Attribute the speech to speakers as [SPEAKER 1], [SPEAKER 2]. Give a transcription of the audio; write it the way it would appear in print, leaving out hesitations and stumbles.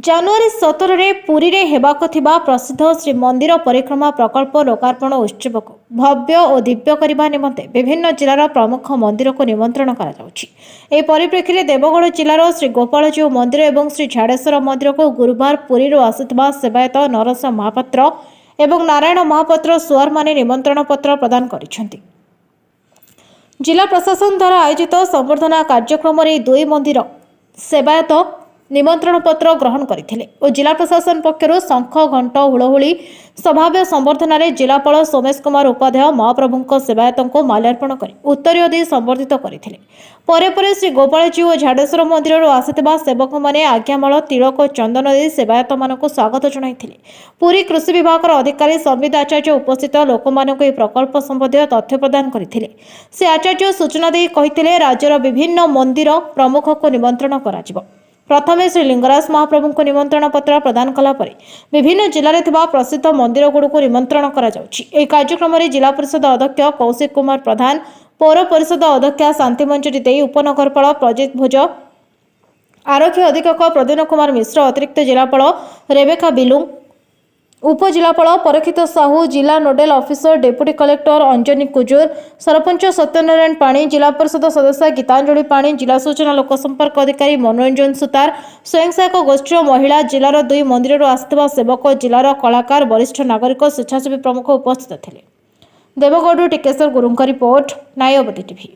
[SPEAKER 1] ଜାନୁଆରୀ 17ରେ ପୁରୀରେ ହେବାକୁ ଥିବା ପ୍ରସିଦ୍ଧ ଶ୍ରୀମନ୍ଦିର ପରିକ୍ରମା ପ୍ରକଳ୍ପ ଲୋକାର୍ପଣ ଉତ୍ସବକୁ ଭବ୍ୟ ଓ ଦିବ୍ୟ କରିବା ନିମନ୍ତେ ବିଭିନ୍ନ ଜିଲ୍ଲାର ପ୍ରମୁଖ ମନ୍ଦିରକୁ ନିମନ୍ତ୍ରଣ କରାଯାଉଛି। ଏହି ପରିପ୍ରେକ୍ଷୀରେ ଦେବଗଡ଼ ଜିଲ୍ଲାର ଶ୍ରୀ ଗୋପାଳଜୀଉ ମନ୍ଦିର ଏବଂ ଶ୍ରୀ ଝାଡ଼େଶ୍ୱର ମନ୍ଦିରକୁ ଗୁରୁବାର ପୁରୀରୁ ଆସିଥିବା ସେବାୟତ ନରସିଂହ ମହାପାତ୍ର ଏବଂ ନାରାୟଣ ମହାପାତ୍ର ସୁଆରମାନେ ନିମନ୍ତ୍ରଣ ପତ୍ର ପ୍ରଦାନ କରିଛନ୍ତି। ଜିଲ୍ଲା ପ୍ରଶାସନ ଦ୍ୱାରା ଆୟୋଜିତ ସମ୍ବର୍ଦ୍ଧନା କାର୍ଯ୍ୟକ୍ରମରେ ଦୁଇ ମନ୍ଦିର ସେବାୟତ ନିମନ୍ତ୍ରଣ ପତ୍ର ଗ୍ରହଣ କରିଥିଲେ ଓ ଜିଲ୍ଲା ପ୍ରଶାସନ ପକ୍ଷରୁ ଶଙ୍ଖ ଘଣ୍ଟ ହୁଳହୁଳି ସଭାବ୍ୟ ସମ୍ବର୍ଦ୍ଧନାରେ ଜିଲ୍ଲାପାଳ ସୋମେଶ କୁମାର ଉପାଧ୍ୟାୟ ମହାପ୍ରଭୁଙ୍କ ସେବାୟତଙ୍କୁ ମାଲ୍ୟାର୍ପଣ କରି ଉତ୍ତରୀୟ ଦେଇ ସମ୍ବର୍ଦ୍ଧିତ କରିଥିଲେ। ପରେ ପରେ ଶ୍ରୀ ଗୋପାଳଜୀଉ ଓ ଝାଡ଼େଶ୍ୱର ମନ୍ଦିରରୁ ଆସିଥିବା ସେବକମାନେ ଆଜ୍ଞାମାଳ ତିଳକ ଚନ୍ଦନ ଦେଇ ସେବାୟତମାନଙ୍କୁ ସ୍ୱାଗତ ଜଣାଇଥିଲେ। ପୁରୀ କୃଷି ବିଭାଗର ଅଧିକାରୀ ସମ୍ବିତ ଆଚାର୍ଯ୍ୟ ଉପସ୍ଥିତ ଲୋକମାନଙ୍କୁ ଏହି ପ୍ରକଳ୍ପ ସମ୍ବନ୍ଧୀୟ ତଥ୍ୟ ପ୍ରଦାନ କରିଥିଲେ। ସେ ଆଚାର୍ଯ୍ୟ ସୂଚନା ଦେଇ କହିଥିଲେ, ରାଜ୍ୟର ବିଭିନ୍ନ ମନ୍ଦିର ପ୍ରମୁଖଙ୍କୁ ନିମନ୍ତ୍ରଣ କରାଯିବ। ପ୍ରଥମେ ଶ୍ରୀ ଲିଙ୍ଗରାଜ ମହାପ୍ରଭୁଙ୍କୁ ନିମନ୍ତ୍ରଣ ପତ୍ର ପ୍ରଦାନ କଲା ପରେ ବିଭିନ୍ନ ଜିଲ୍ଲାରେ ଥିବା ପ୍ରସିଦ୍ଧ ମନ୍ଦିରଗୁଡ଼ିକୁ ନିମନ୍ତ୍ରଣ କରାଯାଉଛି। ଏହି କାର୍ଯ୍ୟକ୍ରମରେ ଜିଲ୍ଲା ପରିଷଦ ଅଧ୍ୟକ୍ଷ କୌଶିକ କୁମାର ପ୍ରଧାନ, ପୌର ପରିଷଦ ଅଧ୍ୟକ୍ଷା ଶାନ୍ତିମଞ୍ଜରୀ ଦେଇ, ଉପନଗରପାଳ ପ୍ରଜିତ ଭୋଜ, ଆରକ୍ଷୀ ଅଧୀକ୍ଷକ ପ୍ରଦ୍ୟୁମ୍ନ କୁମାର ମିଶ୍ର, ଅତିରିକ୍ତ ଜିଲ୍ଲାପାଳ ରେବେକା ବିଲୁଙ୍ଗ, ଉପଜିଲ୍ଲାପାଳ ପରୀକ୍ଷିତ ସାହୁ, ଜିଲ୍ଲା nodal officer deputy collector Anjani Kujur, sarpanch Satyanarayan Pani, ଜିଲ୍ଲା ପରିଷଦ ସଦସ୍ୟା ଗୀତାଞ୍ଜଳି ପାଣି, ଜିଲ୍ଲା ସୂଚନା ଲୋକସମ୍ପର୍କ ଅଧିକାରୀ ମନୋରଞ୍ଜନ ସୁତାର, ସ୍ୱୟଂସହାୟକ ଗୋଷ୍ଠୀର ମହିଳା, ଜିଲ୍ଲାର ଦୁଇ ମନ୍ଦିରରୁ ଆସିଥିବା ସେବକ, ଜିଲ୍ଲାର କଳାକାର, ବରିଷ୍ଠ ନାଗରିକ, ସ୍ୱେଚ୍ଛାସେବୀ ପ୍ରମୁଖ ଉପସ୍ଥିତ ଥିଲେ। ଦେବଗଡ଼ରୁ ଟିକେଶ୍ୱର ଗୁରୁଙ୍କ ରିପୋର୍ଟ, ନ୍ୟାୟବତୀ ଟିଭି।